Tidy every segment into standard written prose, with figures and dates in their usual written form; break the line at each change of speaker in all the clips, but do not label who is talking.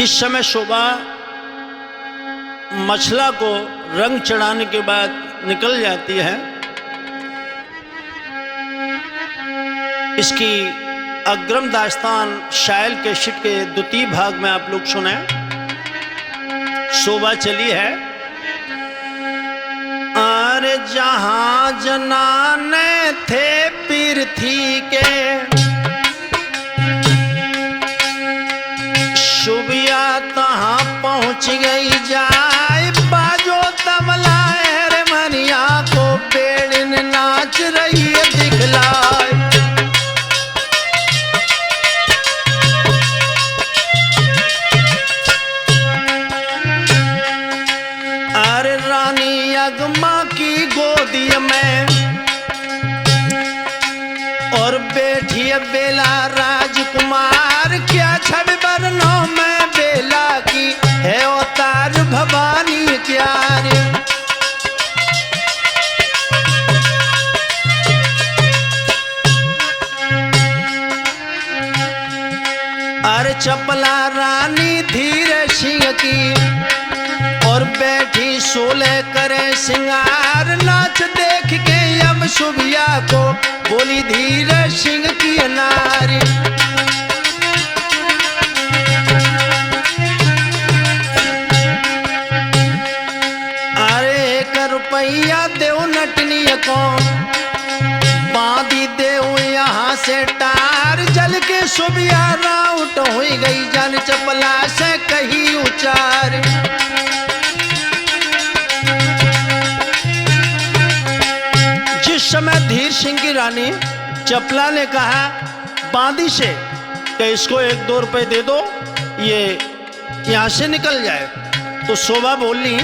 जिस समय शोभा मछला को रंग चढ़ाने के बाद निकल जाती है, इसकी अग्रम दास्तान शायल के शिट के द्वितीय भाग में आप लोग सुने। शोभा चली है अरे जहां जनाने थे पृथ्वी के, शुभिया तहां पहुंच गई जाए, बाजो तबला रे मनिया को बेड़न नाच रही है दिखलाए। अरे रानी अगमा की गोदी में और बैठी है बेला राजकुमार, क्या छवि वर्णों में बेला की है अवतार भवानी क्या रे। अरे चपला रानी धीरे सिंह की और बैठी सोले करे सिंगार, नाच देख के अब शुभिया को बोली धीरे सिंह की नारी। अरे 1 रुपया देव नटनी को बांधी देव यहाँ से टार, जल के शुभिया राउट हो गई जन चपला से कही उचार। जिस समय धीर सिंह की रानी चपला ने कहा बांदी से कि इसको 1-2 रुपए दे दो, ये यहां से निकल जाए, तो शोभा बोली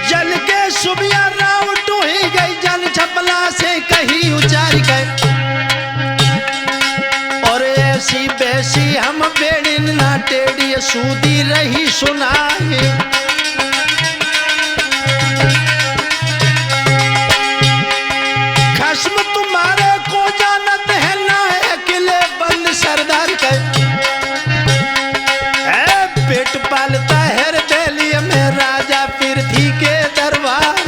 जल के शुभिया राउट ही गई जन चपला से कही उचार गए, और ऐसी बैसी हम बेड़िन ना टेढ़ी सूदी रही सुनाए। खस्म तुम्हारे को जानत है ना है किले बंद सरदार के, पेट पालता है दिल्ली में राजा पृथ्वी के दरबार।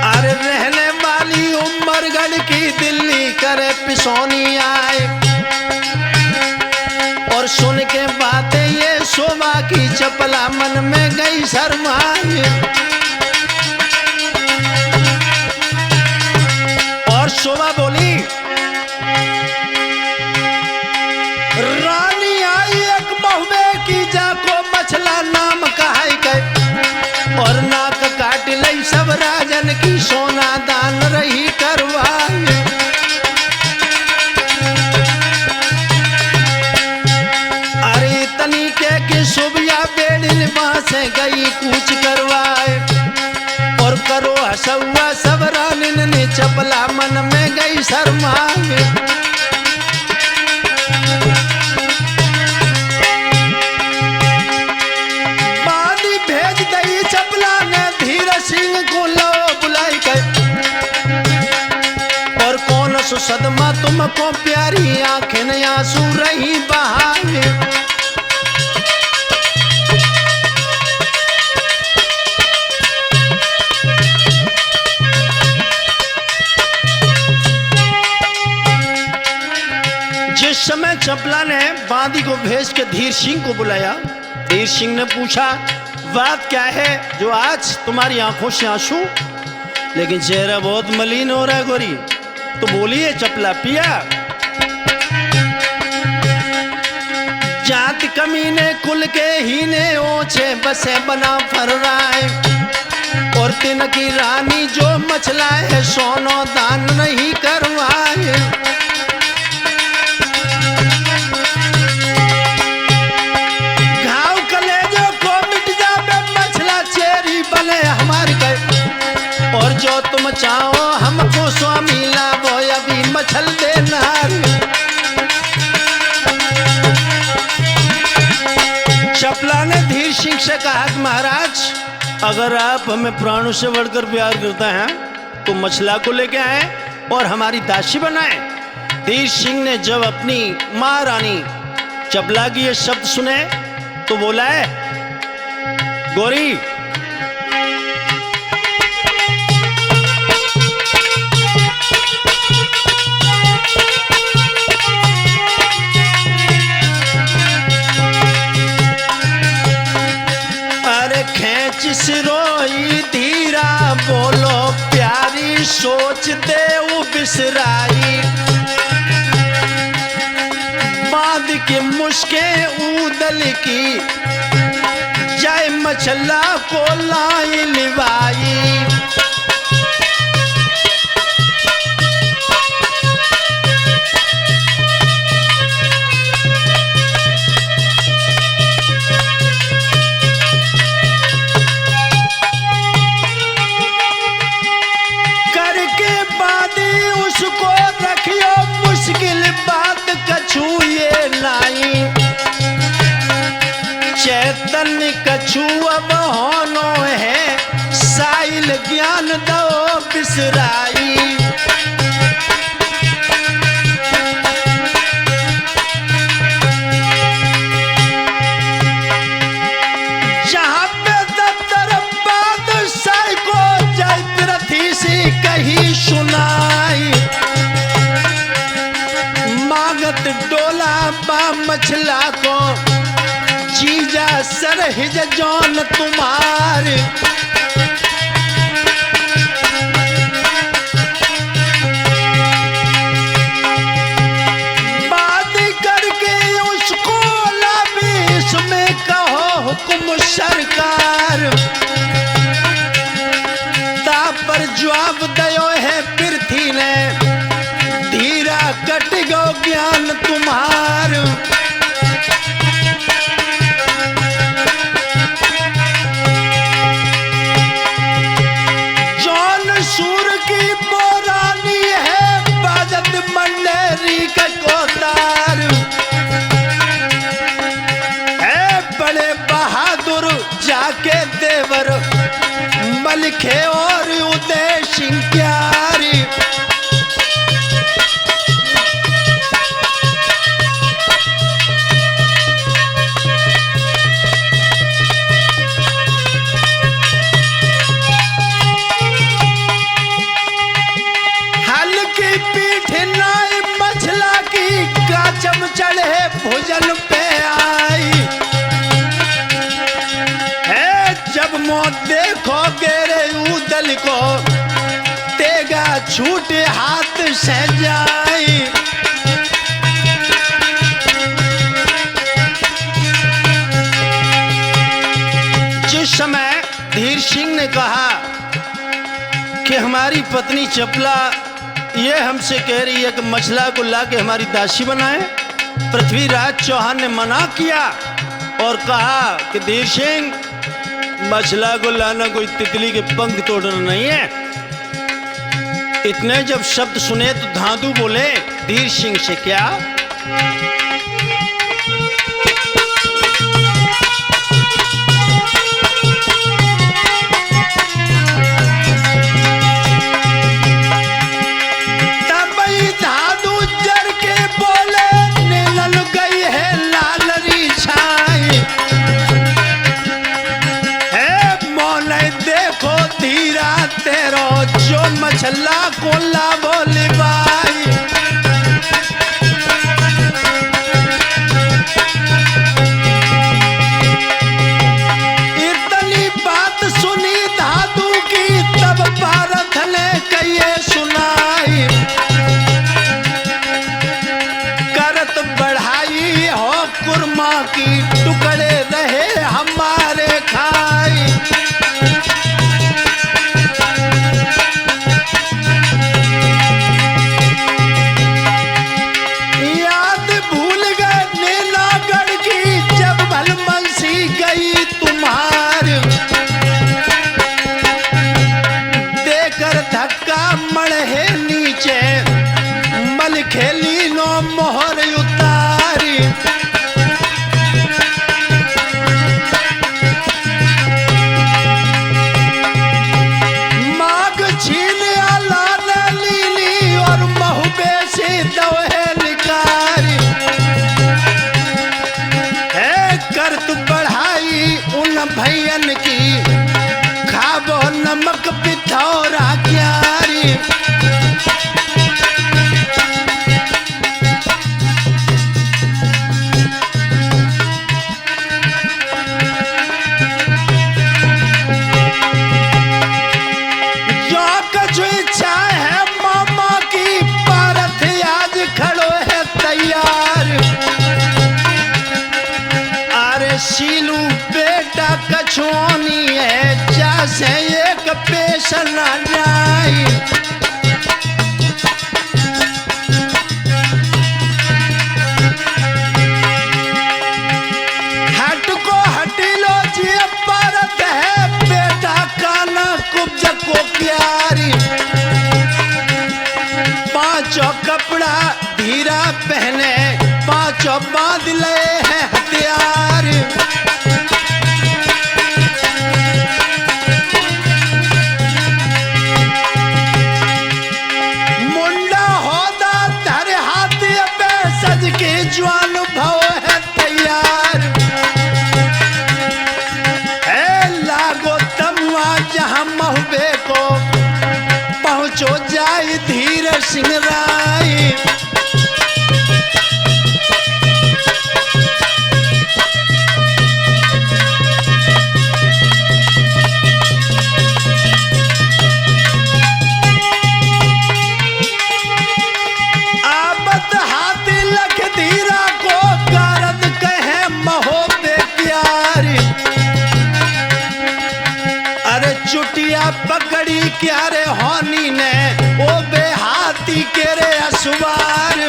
अरे रहने वाली उमरगढ़ की दिल्ली करे पिसौनी आए, और सुन के बातें ये शोभा की चपला मन में गई शर्माए। और शोभा बोली रानी आई एक महुए की जाको मछला नाम कहाई गए, और नाक काट लई सब राजन की सोना दान रही करवाए। शुभिया बेड़िन से गई कूच करवाए, और करो हसुआ सब रानिन ने चपला मन में गई शर्माए। बांदी भेज दई चपला ने धीर सिंह को लो बुलाई गए, और कौन सो सदमा तुमको प्यारी आंखें आंसू रही बहाए। जिस समय चपला ने बांदी को भेज के धीर सिंह को बुलाया, धीर सिंह ने पूछा बात क्या है जो आज तुम्हारी आंखों से आंसू, लेकिन चेहरा बहुत मलिन हो रहा है गोरी। तो बोलिए चपला पिया। जात कमीने कुल के ही ने ओछे बसे बना फर रहा है, और तिन की रानी जो मछला है सोनो दान नहीं करवाए। और जो तुम चाहो हमको स्वामी लाभो अभी मछल देना। चपला ने धीर सिंह से कहा कि महाराज अगर आप हमें प्राणों से बढ़कर प्यार करते हैं तो मछला को लेके आए और हमारी दासी बनाए। धीर सिंह ने जब अपनी महारानी चपला की ये शब्द सुने तो बोला है, गोरी अरे खेच सिरोई धीरा बोलो प्यारी सोच दे बिसराई, बांध के मुश्के उदल की जय मछला को लाई लिवाई। करके बादी उसको रखियो मुश्किल बात कछु ये लाई, चैतन्य कछु अब होनो है साइल ज्ञान दो बिसराई। जहाँ पे दफ्तर बादशाह को जय प्रथी से कही सुनाई, मागत डोला बा मछला को जीजा सरहिज जौन तुम्हारे। बात करके उसको लाबीस में कहो हुक्म सरकार, ता पर जवाब दयो है पृथ्वी ने धीरा कट गो ज्ञान तुम्हार। सूर की बोरानी है बाजत मंडेरी का कोतार है, बड़े बहादुर जाके देवर मलिखे और उदय सिंह प्यारी। मछला की काचम चढ़े भोजन पे आई है, जब मौत देखो गेरे उदल को तेगा छूटे हाथ से जाई। जिस समय धीर सिंह ने कहा कि हमारी पत्नी चपला ये हमसे कह रही है कि मछला को ला के हमारी दासी बनाए, पृथ्वीराज चौहान ने मना किया और कहा कि धीर सिंह मछला को लाना कोई तितली के पंख तोड़ना नहीं है। इतने जब शब्द सुने तो धांधू बोले धीर सिंह से, क्या जो मछला को ला बोली बाई। इतनी बात सुनी धातु की तब पारथ ने कहिए सुनाई, करत बढ़ाई हो कुरमा की टुकड़े रहे हमारे खाई। खेली नो मोहर उतारी, माग छीन ठौरा क्यारी। जो कछु इच्छा है मामा की पारथ आज खड़ो है तैयार। अरे शीलू बेटा कछोनी है जैसे एक पेश न जाए। हट को हटी लो जी पारथ है बेटा काना कुब्ज को प्यारी। पांचों कपड़ा धीरा पहने पांचों बांध ले हैं हथियार। मुंडा होदा धर हाथी पे सज के ज्वाल भव है तैयार। है लागो तमुआ जहां महबे को पहुंचो जाए धीर सिंह राय। आबद हाथी लख धीरा को कारद कहे महो पे प्यारी। अरे चुटिया पकड़ी क्यारे होनी ने ओ बे हाथी के रे असवार।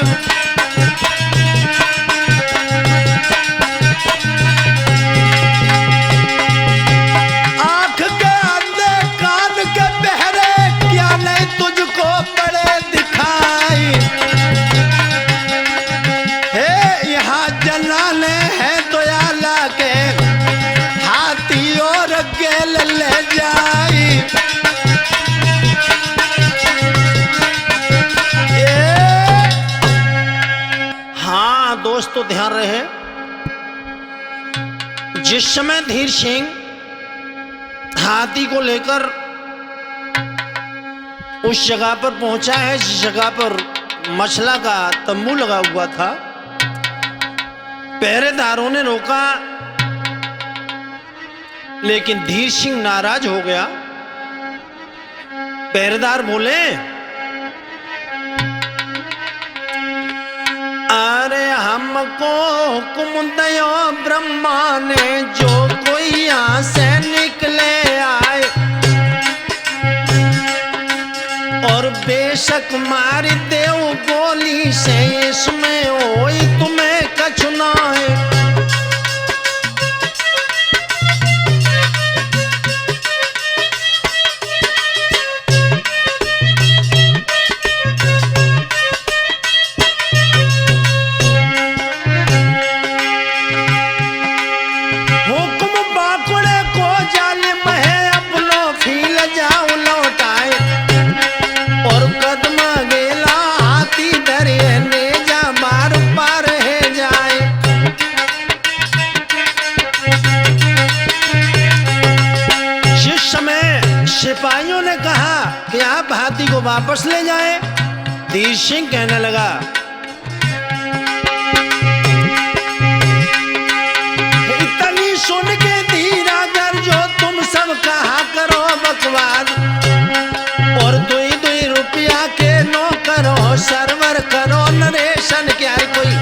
आंख के अंधे कान के बहरे क्या नहीं तुझको बड़े दिखाई। हे यहाँ जनाने हैं दयाला के हाथी और गेल ले जाई। हाँ दोस्तों ध्यान रहे, जिस समय धीर सिंह हाथी को लेकर उस जगह पर पहुंचा है जिस जगह पर मछला का तंबू लगा हुआ था, पहरेदारों ने रोका लेकिन धीर सिंह नाराज हो गया। पहरेदार बोले, अरे हमको हुक्म दयो ब्रह्मा ने जो कोई यहाँ से निकले आए और बेशक मार देव गोली से इसमें होई तुम्हें कछु ना है। सिपाहियों ने कहा कि आप हाथी को वापस ले जाएं। धीर सिंह कहने लगा, इतनी सुन के धीरा कर जो तुम सब कहा करो बकवास और 2-2 रुपया के नो करो सर्वर करो नरेशन क्या है कोई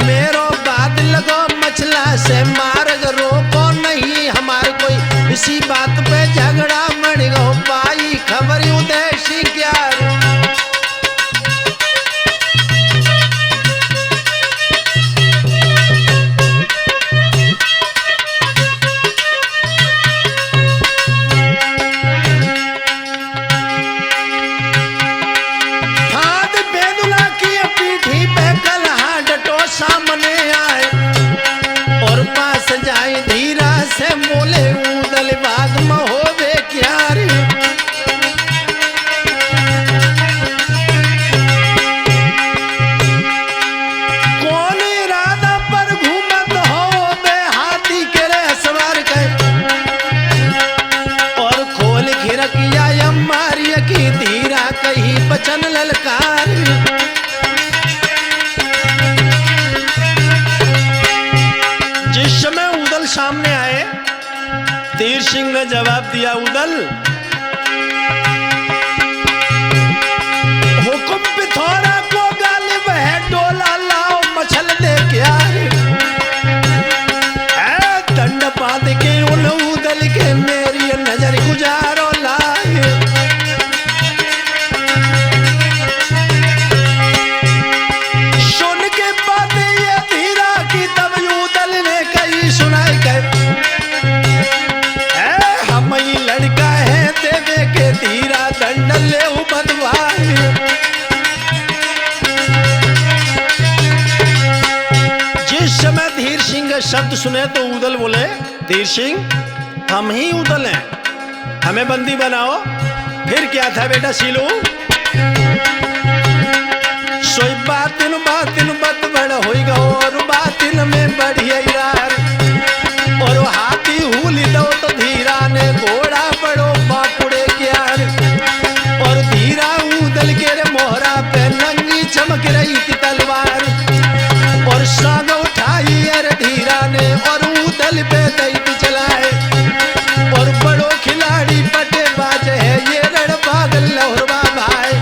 मेरो बात लगो मछला से मार्ग रोको नहीं हमारे कोई इसी बात पे झगड़ा मर गो पाई खबर उदय सिंह क्या। सन ललकार। जिस समय उदल सामने आए, तीर सिंह ने जवाब दिया, उदल हुक्म पिथौरा को गालिब है, डोला लाओ मछल दे क्या रे। दंड बांध के उन उदल के मेरी नजर गुजारो लाए। सुन के बात ये धीरा की तब उदल ने कही सुनाई कहे, हम ही लड़का है देवे के धीरा, दंड ले बदवाए। जिस समय धीर सिंह का शब्द सुने तो उदल बोले, धीर सिंह हम ही उदल हैं, हमें बंदी बनाओ। फिर क्या था बेटा सीलू, सोई बातिन बत बड़ होई गो, और बातिन में बढ़िया यार। और हाथी हुली दो तो धीरा ने घोड़ा बड़ो बापुड़े क्यार। और धीरा उदल के रे मोहरा पे नंगी चमक रही थी तलवार। और सांग उठाई अरे धीरा ने और उदल पे दैत चलाए। और बड़ो खिलाड़ी पटे बाज है ये रण पागल लहरवा भाई।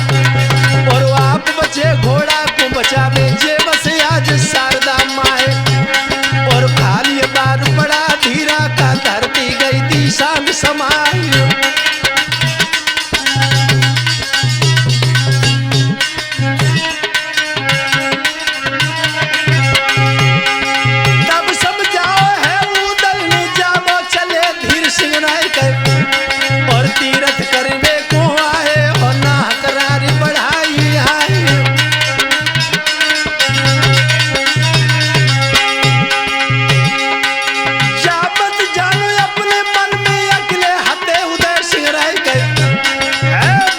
और आप बचे घोड़ा को बचावे जे बस आज शारदा माए। और खाली बार पड़ा धीरा का धरती गई थी सांग समाई। तब समझाओ है उदल ने जावो चले धीर सिंह नाय कहे। और तीरथ करवे को आए और ना करारी बढ़ाई आए। जाबत जानो अपने मन में अकेले हते उदय सिंह राय कहे।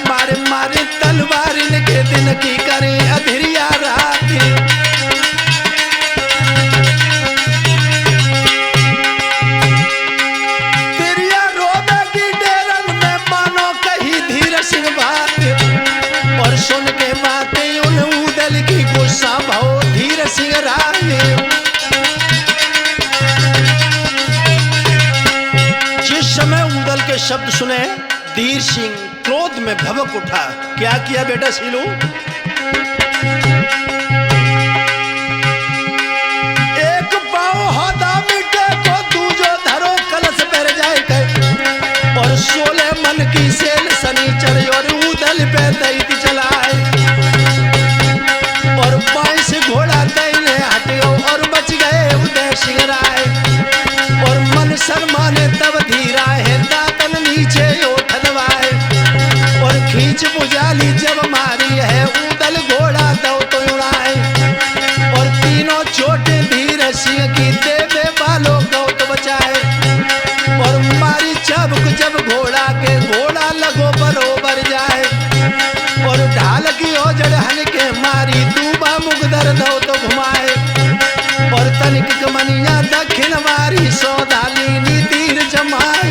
मारे मारे तलवारी के दिन की करे अधरिया राती। तिरिया रोबे की डेरन में मानो कही धीर सिंह बात। और सुन के बातें उन उदल की गुस्सा भाव धीर सिंह राय। जिस समय उदल के शब्द सुने धीर सिंह क्रोध में भभक उठा। क्या किया बेटा सीलू, एक पाँव होदा मिटे को दूजो धरो कलश पर जाए कहे। और 16 मन की सेल सनीचर और उदल पे दैत चलाए। और 22 घोड़ा दैने हट गयो और बच गए उदय सिंह राय। और मन शर्मा ने तब धीरा है दातन नीचे ओठ दबाए। और खींच बुझाली जब मारी है उदल घोड़ा दो तो उड़ाए। और तीनों छोटे धीर सिंह की देवे वालों को तो बचाए। और मारी चबक जब घोड़ा के घोड़ा लगो बरोबर जाए। और ढाल की ओजड़ हन के मारी दूबा मुगदर दो तो घुमाए। और तनिक कमनिया दक्षिण मारी सौदाली नी तीर जमाए।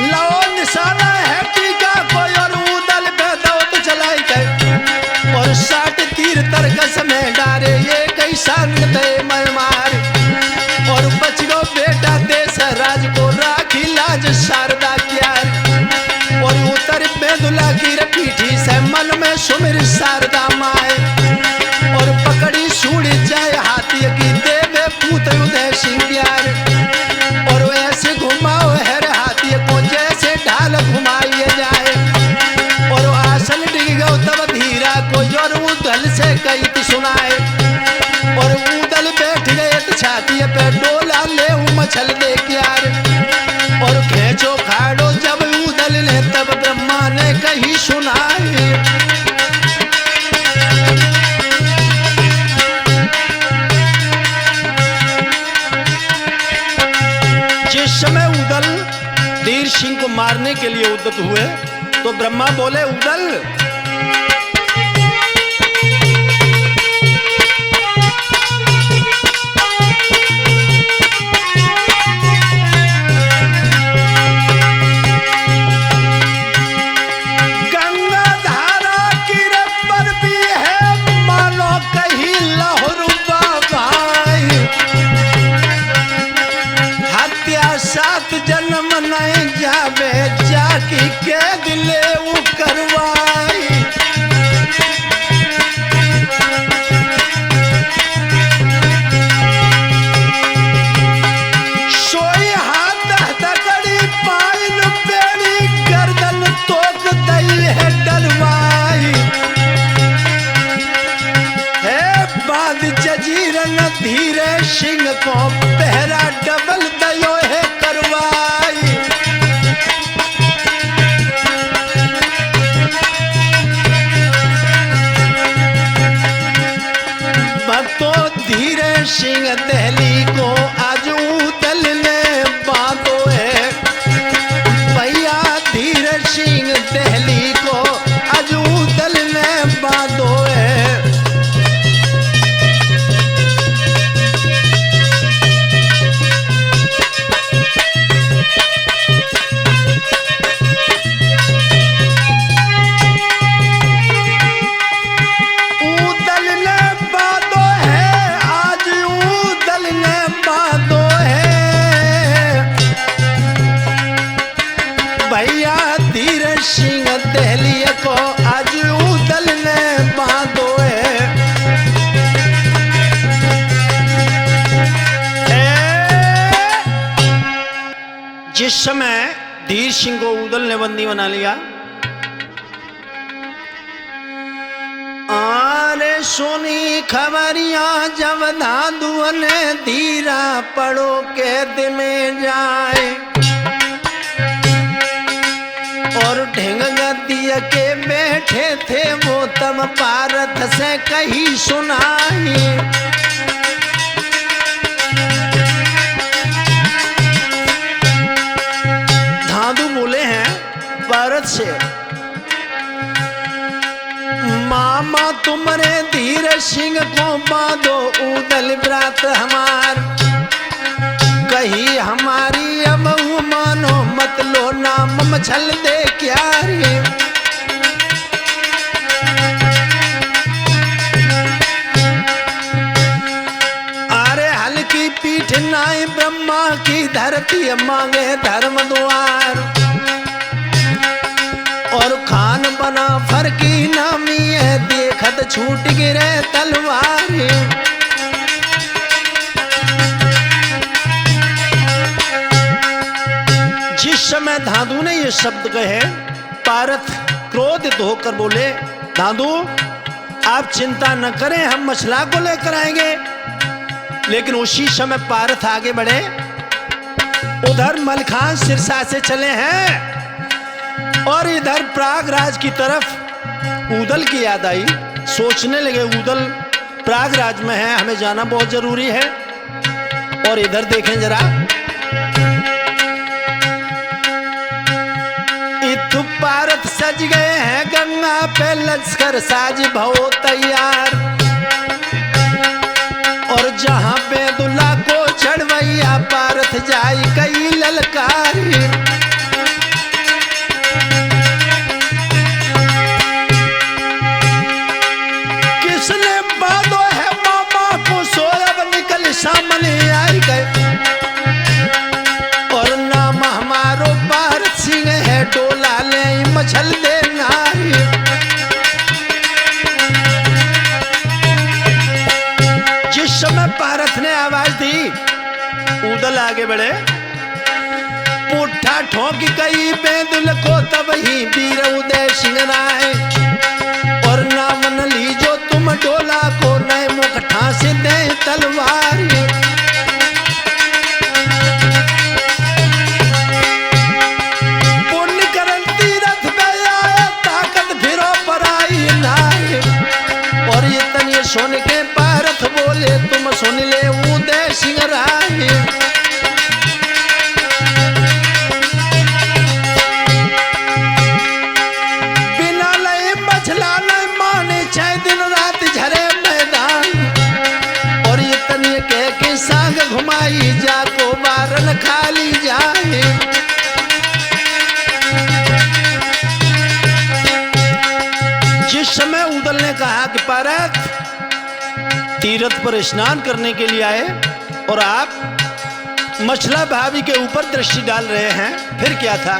लो निशाना है टीका कोई और उदल पे दौत चलाई गए। और 60 तीर तरकस में डारे ये कई संग दे मैं मार। और बच गो बेटा देश राज को राखी लाज शारदा क्यार। और उतर बेदुला की पीठी से मन में सुमिर शारदा माए। और पकड़ी सूड़ी जाए हाथी की देवे पूत उदय सिंह प्यार। और ऐसे घुमाओ हर हाथी को जैसे ढाल घुमाइए जाए। और आसन डिग गो तब धीरा को और उदल से कई सुनाए। और उदल बैठ गए छाती पे डोला ले मछल दे क्यार। और खेचो खाड़ो जब उदल ने तब ब्रह्मा ने कही सुनाए। जिस समय उदल धीर सिंह को मारने के लिए उद्यत हुए तो ब्रह्मा बोले, उदल वीरन धीरे सिंह को पहरा डबल दयो है करवाई। भक्तों धीरे सिंह दहली को आज उदल ने बांधो है। भैया धीरे सिंह दहली को आज उदल ने बांधो है। जिस समय धीर सिंह को उदल ने बंदी बना लिया, आरे सुनी खबरियां जब धांधु ने धीरा पड़ो कैद में जाए और ढेंग गद्दी के बैठे थे वो तब पारथ से कही सुनाई। बोले हैं भारत से, मामा तुमरे धीर सिंह को बांधो उदल व्रत हमार। कही हमारी अब मानो मत लो नाम मछल दे क्या रे। अरे हल्की पीठ नाई ब्रह्मा की धरती मांगे धर्म द्वार और खान बना फरकी नामी है देखत छूट गिरे तलवार। जिस समय धांधु ने ये शब्द कहे, पारथ क्रोधित होकर बोले, धांधु आप चिंता न करें, हम मछला को लेकर आएंगे। लेकिन उसी समय पारथ आगे बढ़े, उधर मलखान सिरसा से चले हैं और इधर प्रयागराज की तरफ उदल की याद आई। सोचने लगे उदल प्रयागराज में है, हमें जाना बहुत जरूरी है। और इधर देखें जरा, इतु पारथ सज गए हैं गंगा पे लश्कर साज भवो तैयार और जहां पे दुल्हा को चढ़वैया पारथ जाई कई ललकारी। सामने आई गए और नाम हमारो पारथ सिंह है, डोला ले मछल दे नारी। जिस समय पारथ ने आवाज दी, उदल आगे बढ़े, पुट्ठा ठोक कई बेदुल को तब ही वीर उदय सिंह राय और नाम न लीजो तुम डोला को नए मुख ठास दे तलवार। पुण्य करन तीरथ पे आए ताकत फिरो पर आई नाय और ये तनिए सुन के पारथ बोले, तुम सुन ले उदय सिंह राय। सांग घुमाई जाको बारन खाली जाए। जिस समय उदल ने कहा कि पारथ तीर्थ पर स्नान करने के लिए आए और आप मछला भाभी के ऊपर दृष्टि डाल रहे हैं, फिर क्या था।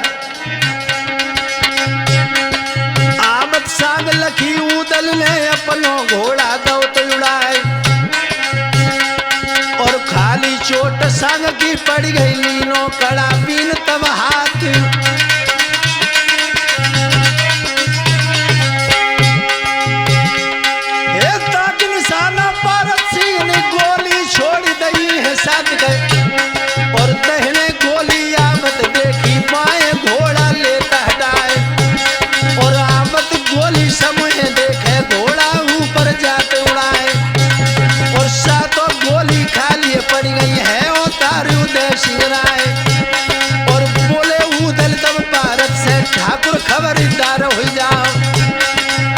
आमद सांग लखी उदल ने अपनो घोड़ा दो तो उड़ाए और खाली चोट संग की पड़ गई लीनो कड़ा बीन तब हाथ। ताक निशाना पारथ सिंह ने गो पड़ गई है ओ तारू देसी राय। और बोले उदल तब भारत से ठाकुर खबरदार हो जाओ,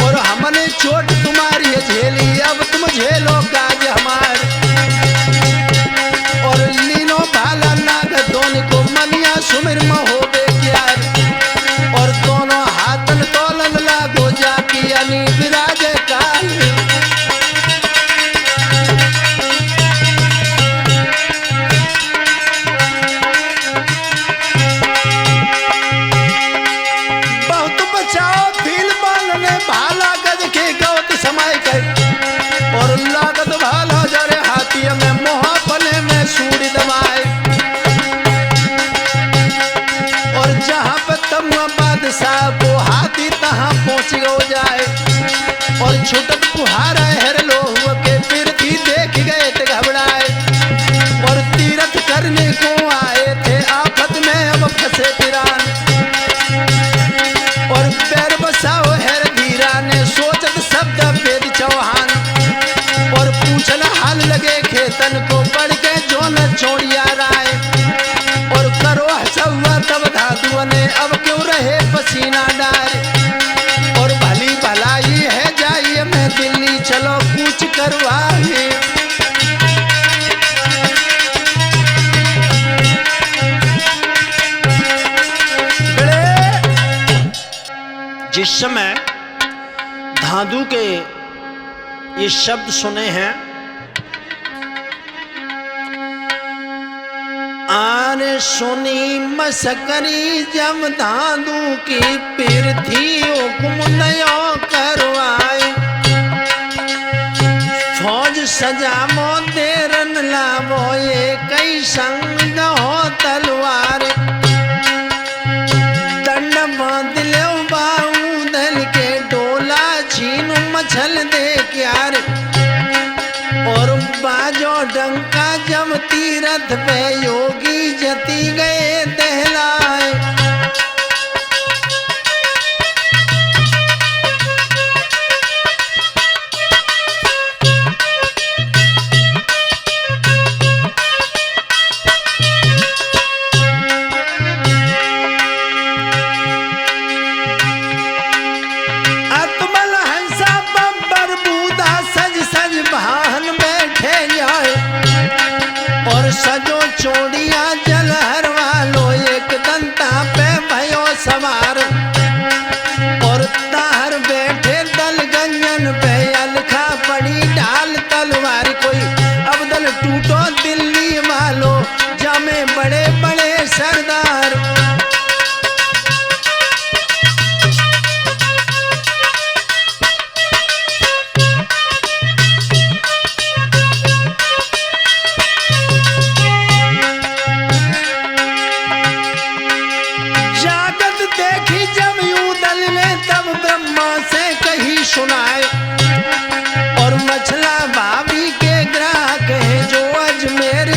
और हमने चोट तुम्हारी झेली अब तुम झेलो काज हमार। और लीनो भाला नाग दोनों को मनिया सुमिर में हो बेक्यार, और दोनों हाथन तोलन लागो जाकी अनी विराज काल। बहुत बचाओ भील बालने भाला गज के गौत समय कर, और लागत भाला जरे हाथी में मोहा पले में सूरी दबाए। और जहाँ पे तम बादशाह को हाथी तहाँ पहुँच गो जाए, और छुटक कुहारा हर लोह के पीरथी देख गए थे घबराए। और तीरथ करने को आए थे आफत में अब फंसे पिरान, और पैर बसाओ हर धीरा ने सोचत शब्द वेद चौहान। और पूछन हाल लगे खेतन को पढ़ के जो न छोड़िया राय, और करो हसुआ तब धातुआ ने अब क्यों रहे पसीना डार। और भली भलाई है जाइए मैं दिल्ली चलो कूच करवाए। जिस समय धाधु के ये शब्द सुने हैं, आने सुनी मसकरी जब धाधु की पीरथी हुक्म नयो करवाए। फौज सजामो देरन लावो ये कई संग हो तलवार। दंड बांध ले बाऊदल के डोला छीन मछल दे क्यार। और बाजो डंका जब तीरथ पे योगी जती गए दहलाए। अतमल हंसा बब्बर बूदा सज सज भान बैठे जाए। और सजो चोड़िया जल हर वालो एक दंता पे भयो सवार। और ताहर बैठे दल गंजन पे अलखा पड़ी ढाल तलवार। कोई अब दल टूटो दिल्ली वालो जमे बड़े बड़े सरदार। जागत देखी जब यूदल ने तब ब्रह्मा से कही सुनाए। और मछला भाभी के ग्राहक है जो अजमेर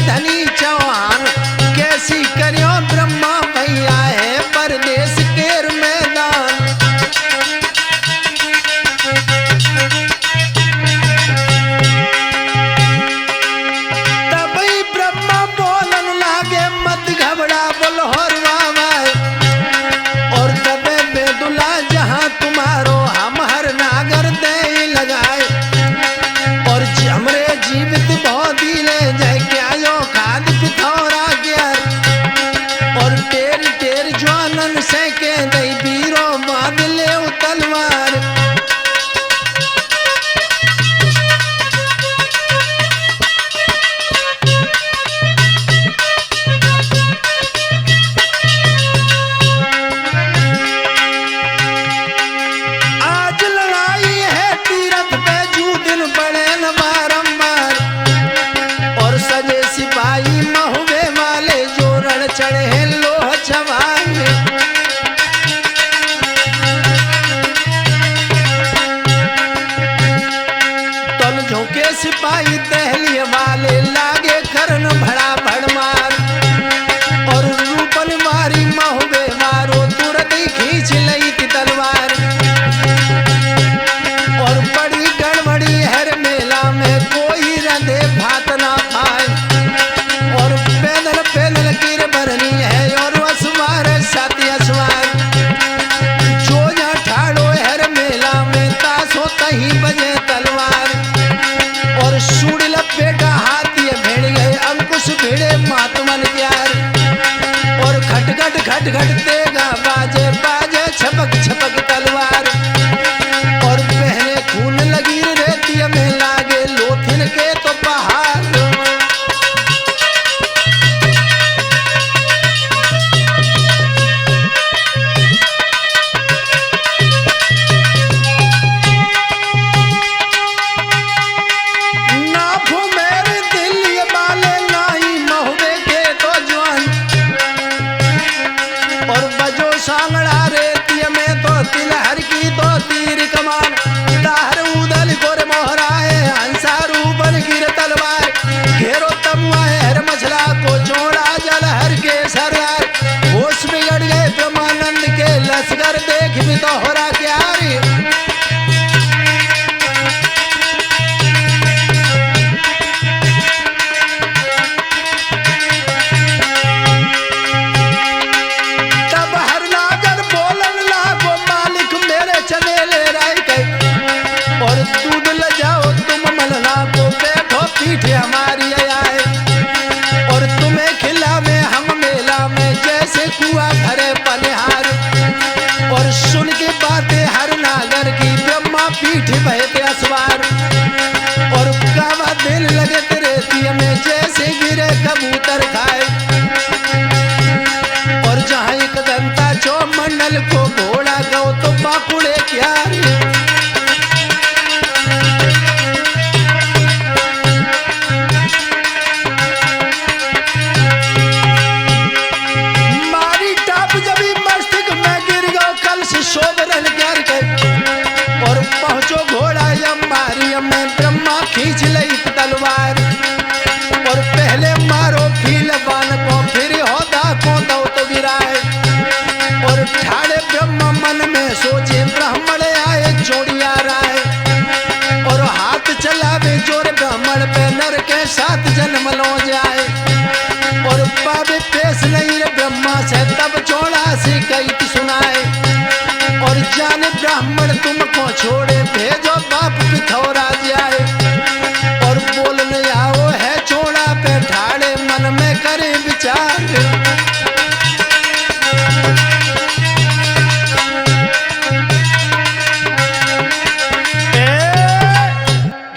करे विचार।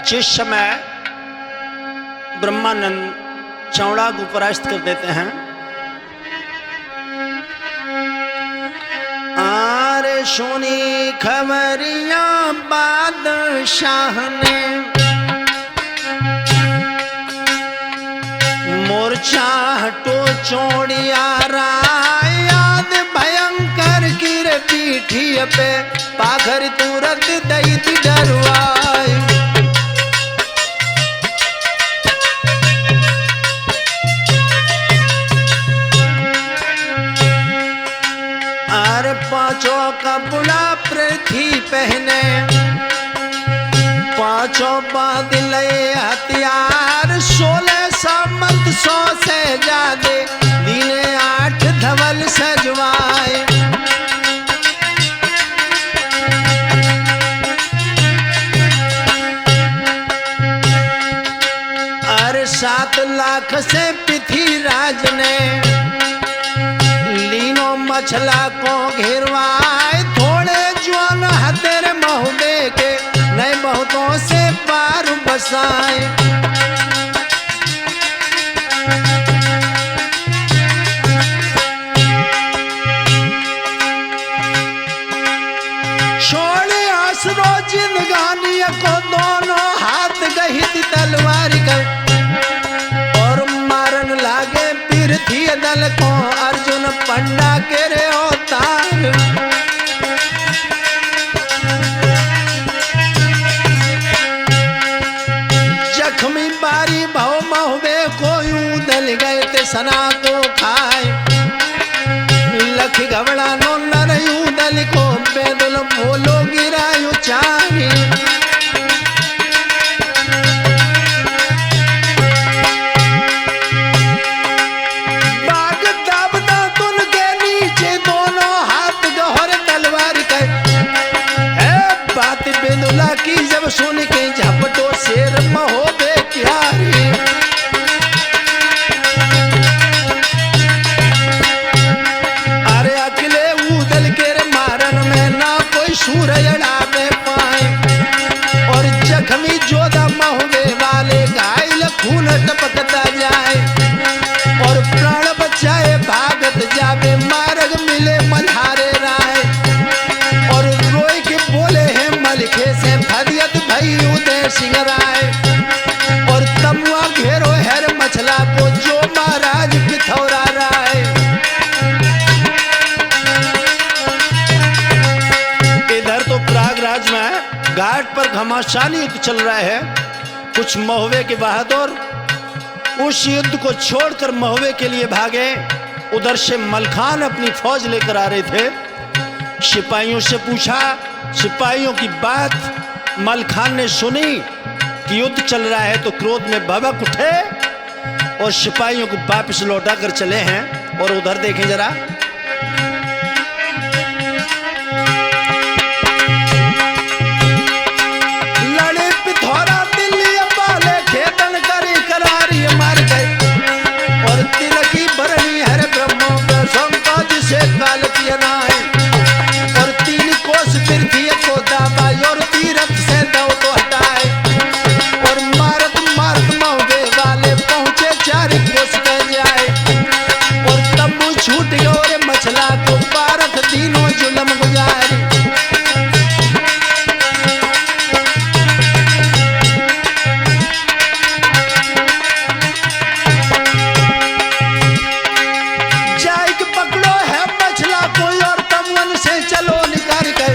जिस समय ब्रह्मानंद चौड़ा को परास्त कर देते हैं, आरे सुनी खबरिया बादशाह ने, मोर्चा हटो चौड़िया याद भयंकर गिर पीठी पे, पाखर तुरंत दैत डरवाई। पांचों कपड़ा पृथ्वी पहने, पांचों बादल हथियार, 16 सामंत 100 से ज्यादा, दिने 8 धवल सजवाए। अरे 7 लाख से पृथ्वीराज ने मछला को घेरवाए, थोड़े जवान हतेर महुबे के, नए बहुतों से पार बसाए। छोड़े आसरो जिंदगानी को, दोनों हाथ गहित तलवार कर, और मारन लागे पृथ्वी दल को, अर्जुन पंडा के रे अवतार। जख्मी बारी भाव महुबे को यूं दल गए ते सना को खाए, लख घबड़ा नो नर यूं दल को, बेदल बोलो गिरायो चारी। की जब सुन के झपटो शेर महोबे प्यारी, अरे अकेले उदल के मारन में ना कोई सूर अड़ावे पाए, और जख्मी जोधा महुबे वाले घायल खून टपकता जाए, और प्राण बचाए भागत जावे, मार्ग मिले मल्हारे राय, और रोई के बोले हैं मलिखे से फरियत भई उदय सिंह राय, और तमुआ घेरो हैर मछला को, जो महाराज पिथौरा राय। इधर तो प्रयागराज में घाट पर घमासान युद्ध चल रहा है। कुछ महुबे के बहादुर उस युद्ध को छोड़कर महुबे के लिए भागे। उधर से मलखान अपनी फौज लेकर आ रहे थे। सिपाहियों से पूछा, सिपाहियों की बात मलखान ने सुनी कि युद्ध चल रहा है, तो क्रोध में भभक उठे और सिपाहियों को वापस लौटा कर चले हैं। और उधर देखें जरा, लड़े पिथौरा दिल्ली अम्बाले, खेतन करी करारी मार गए, और तिलकी बरनी हर ब्रह्मों का संकोच से काल किया नाय, और 3 कोस पृथ्वी को दाबा, और तीरथ से दो तो हटाए, और मारत मारत महुबे वाले पहुंचे 4 कोस पे जाए, और तंबू छूट गया और मछला को पारथ तीनों जुलम गुजारी। जाइक पकड़ो है मछला को, और तमुअन से चलो निकाल कर,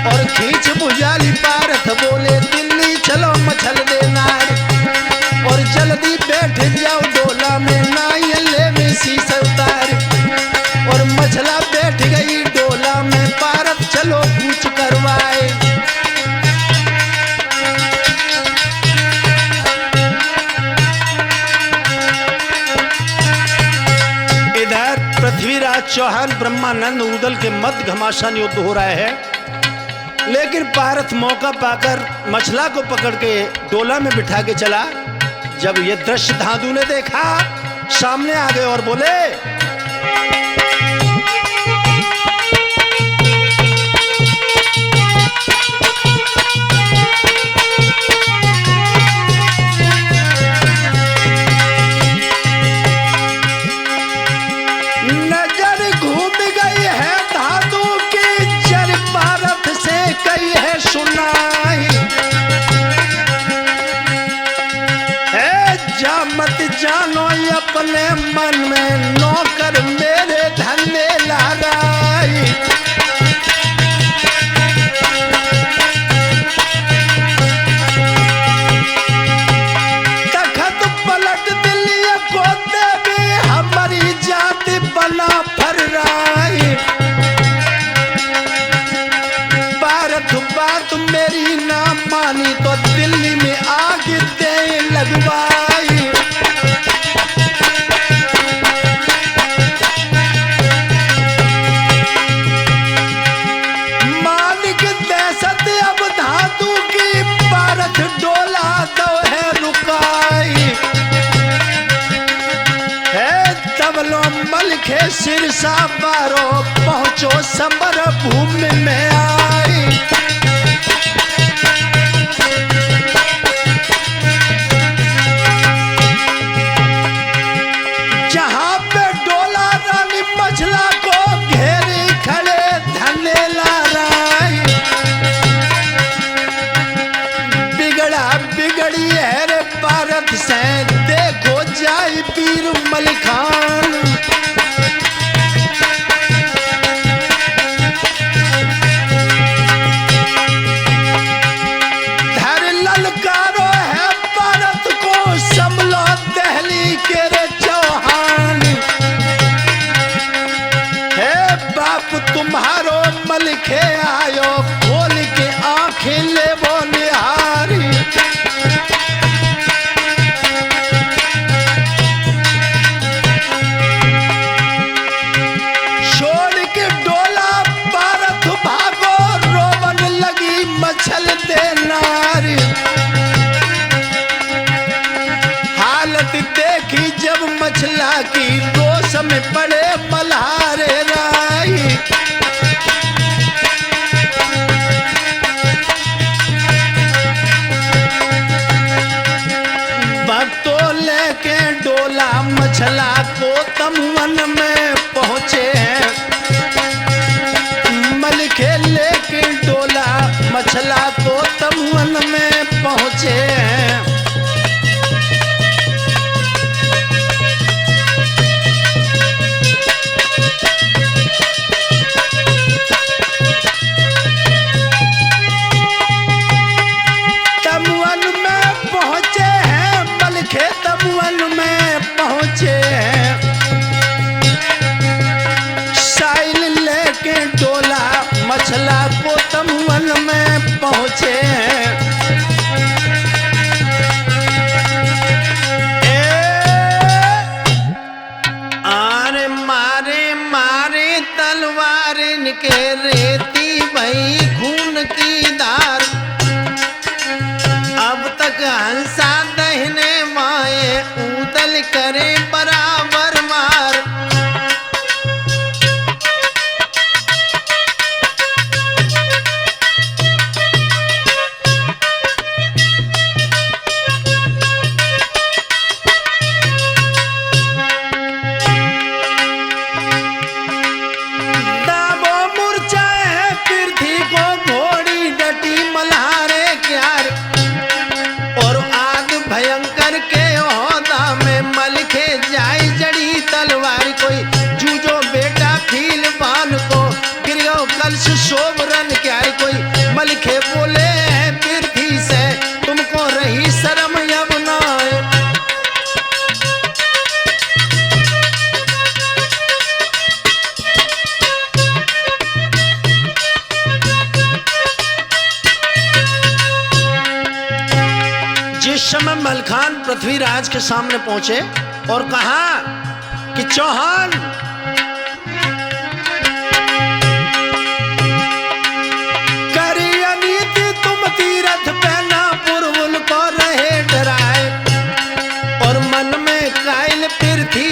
और खींच बुझाली पारथ बोले दिल्ली चलो मछल देना, और जल्दी बैठ जाओ डोला में, नायले में शीश उतार, और मछला बैठ गई डोला में, पारथ चलो कूच करवाए। इधर पृथ्वीराज चौहान ब्रह्मानंद उदल के मध्य घमासान युद्ध हो रहा है, लेकिन पारथ मौका पाकर मछला को पकड़ के डोला में बिठा के चला। जब ये दृश्य धाधु ने देखा सामने आ गए और बोले, नजर घूम गई है धातु की जर भारत से कई है सुनाई है, जा मत जानो अपने मन में नौकर मेरे धन्य लाराई। तखत पलट दिल्ली को देवी हमारी जाति बना फर्राई। भारत बात मेरी ना मानी तो दिल्ली में आग दे लगवाई। मालिक दहशत अब धातु की भारत डोला तो है रुकाई है, तबलो मलखे सिरसा बारो पहुंचो समर भूमि में आई। जहां पे डोला रानी मछला को घेरे खड़े धने लाराई। बिगड़ा बिगड़ी है रे भारत से देखो जाई पीर मलिखान। धर ललकारो है भारत को संभलो दहली के रे चौहान है, बाप तुम्हारो मलखे आयो खोल के आंखें ले वो निहारी। छोड़ के डोला भारत भागो रोवन लगी मछल दे नारी। हालत देखी जब मछला की रोष में पड़े मल्हारे राई। भक्तों लेके डोला मछला को तमुवन में पहुंचे हैं। मलखे लेके डोला मछला को तमुवन में पहुंचे हैं। तमुवन में पहुंचे हैं, मलखे तमुवन में पहुंचे हैं। साइल लेके डोला मछला को तमुवन में पहुंचे हैं। आरे मारे मारे तलवार इनके रेती भई खून की धार। अब तक हंसा दहने माए उदल करे बराबर मार। दाबो मूर्छा है पृथ्वी को घोड़ी डटी मल्हारे क्यार। और आग भयंकर के होदा में मलखे जाई जड़ी तलवार। कोई जूझो बेटा फील बान को गिरो कलश शोभरन क्या। कोई मलखे बोले हैं पृथ्वी से तुमको रही शर्म अब ना। जिस समय मलखान पृथ्वीराज के सामने पहुंचे और कहा कि चौहान करी अनीति तुम तीरथ पहना पुरवुल को रहे डराए। और मन में कायल पृथ्वी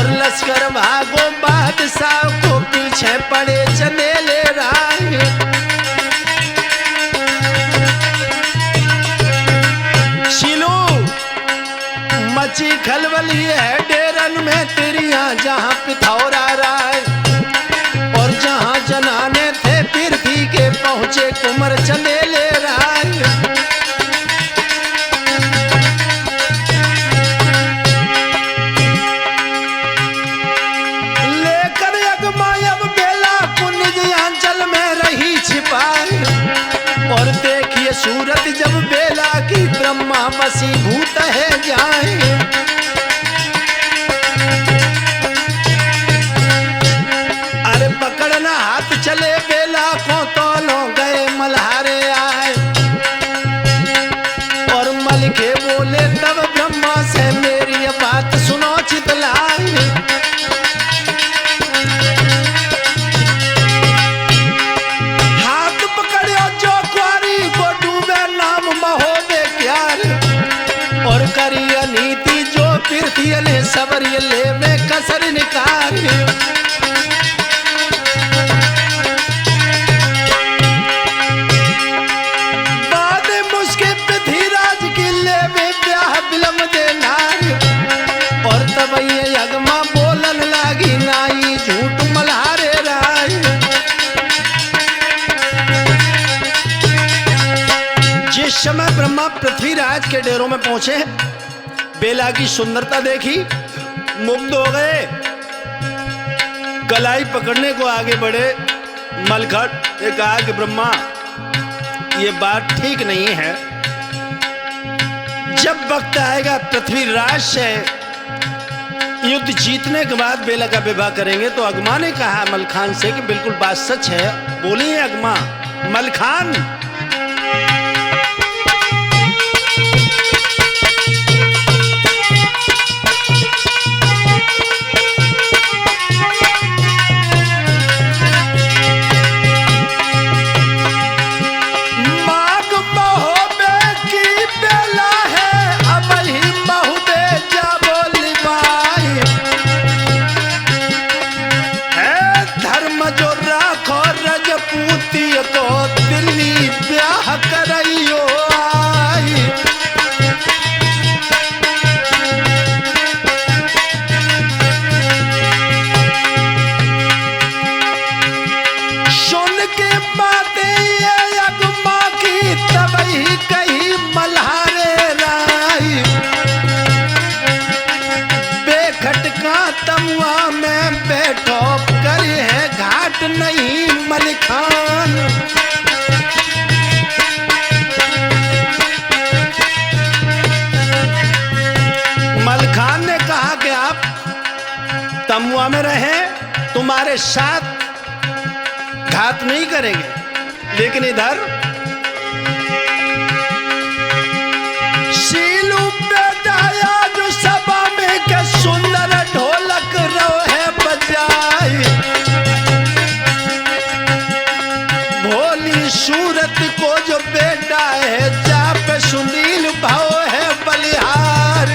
और लश्कर भागो बादशाह को पीछे पड़े चंदेले राय। शिलू मची खलबली है डेरन में तिरिया जहां पिथौरा राय, और जहां जनाने थे पृथ्वी के पहुंचे कुंवर चंदेले राय। लेकर यगमायब बेला को निज आंचल में रही छिपाई, और देखिए सूरत जब बेला की ब्रह्मा वशीभूत है जाए। अरे पकड़ना हाथ चले बेला को तो लो गए मल्हारे आए, और मलिके बोले तब ब्रह्मा से मेरी बात सुनो चितलाए। हाथ पकड़ो जो क्वारी को डूबे नाम महोदय प्यार, और करी नीति जो पृथ्वी ने सबरी ले में कसर निकाल। बाद मुझके पृथ्वीराज की ले में ब्याह विलम्ब देना, और तब ये यगमा बोलन लागी नाई झूठ मल्हारे राय। जिस समय ब्रह्मा पृथ्वीराज के डेरों में पहुंचे, बेला की सुंदरता देखी, मुग्ध हो गए। कलाई पकड़ने को आगे बढ़े। मलखट ने कहा कि ब्रह्मा ये बात ठीक नहीं है, जब वक्त आएगा पृथ्वीराज से युद्ध जीतने के बाद बेला का विवाह करेंगे। तो अगमा ने कहा मलखान से कि बिल्कुल बात सच है, बोलिए अगमा। मलखान तमुआ में बैठो कर है घाट नहीं मलिखान। मलखान ने कहा कि आप तमुआ में रहें, तुम्हारे साथ घात नहीं करेंगे, लेकिन इधर शीलू बेटाया जो सभा में के सुंदर ढोलक रोहे बजाई, भोली सूरत को जो बेटा है जा पे सुनील भाव है बलिहार।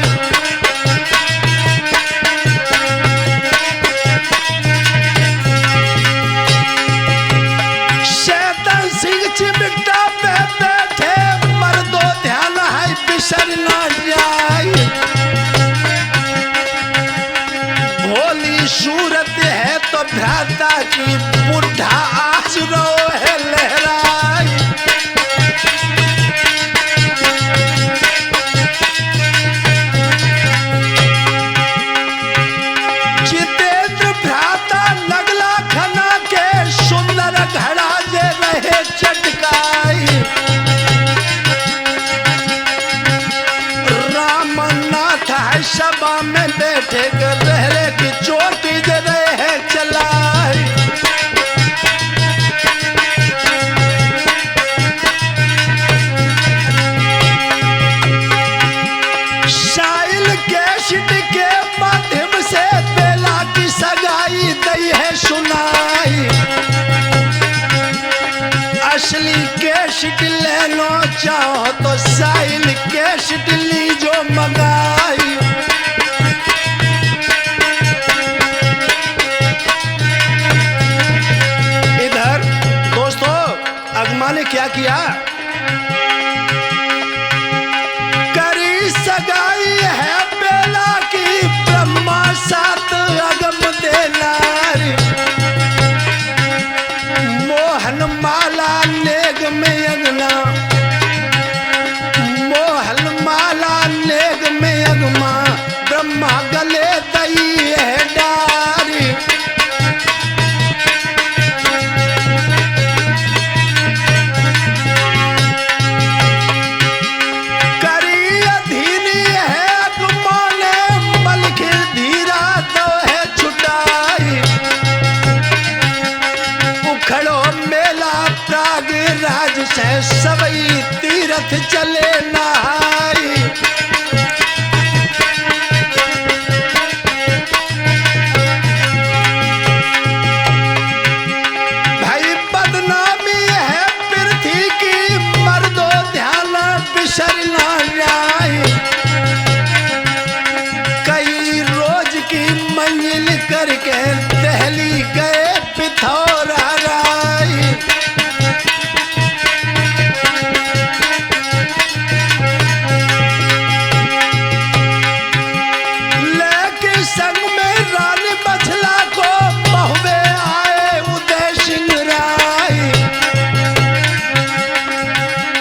शैतान सिंह चिमटा पे बैठे मर्दो ध्यान है बिसर ना जाए, भोली सूरत है तो भ्राता की बुढ़ा आज रो है लहराई। जितेंद्र भ्राता लगला खना के सुंदर घड़ा जे रहे चटकाई, रामनाथ है सभा में बैठे कर रहरे की चोटी जे रहे चलाई। साइल कैसेट के माध्यम से बेला की सगाई दई है सुनाई, असली कैसेट लेना चाहो तो साइल कैसेट ली जो मंगाई। क्या किया? करी सगाई है बेला की, ब्रह्मा सात अगम देनारी। मोहन माला नेग में अगना, मोहन माला नेग में अगमा, ब्रह्मा गले दई है डारी। करी अधीनी है अगमाने, मलिक धीरा तो है छुटाई। उखड़ो मेला प्रयागराज से, सबई तीर्थ चले नहाई। भाई बदनामी है पृथ्वी की, मर्दो ध्यान बिसर ना जाए। कई रोज की मंजिल करके दहली गए पिथौरा राई। लेके संग में रानी बछला को, बहुवे आए उदय सिंह राय।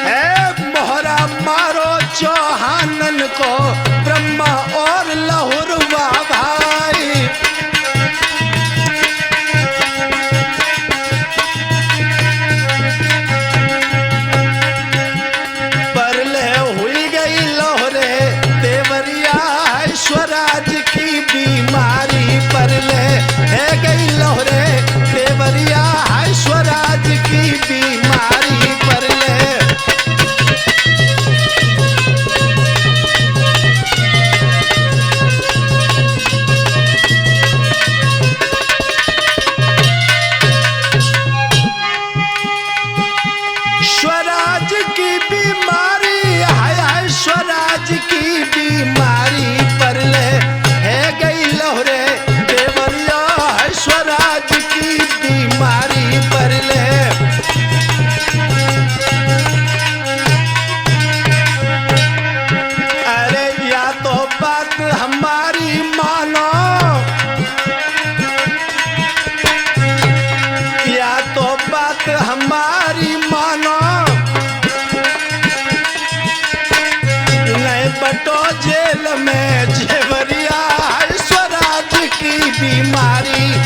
है मोहरा मारो चौहानन को, ब्रह्मा और लहुरवा भाई। परले हुई गई लोहरे देवरिया, स्वराज की बीमारी। परले है गई लोहरे देवरिया, स्वराज की बीमारी। परले स्वराज की बीमारी है, स्वराज की बीमारी। परले है गई लोहरे देवरिया, स्वराज की बीमारी। परले अरे या तो बात हमारी मानो, या तो बात हमारी मानो। नहीं बटो जेल में जेवरिया, स्वराज की बीमारी।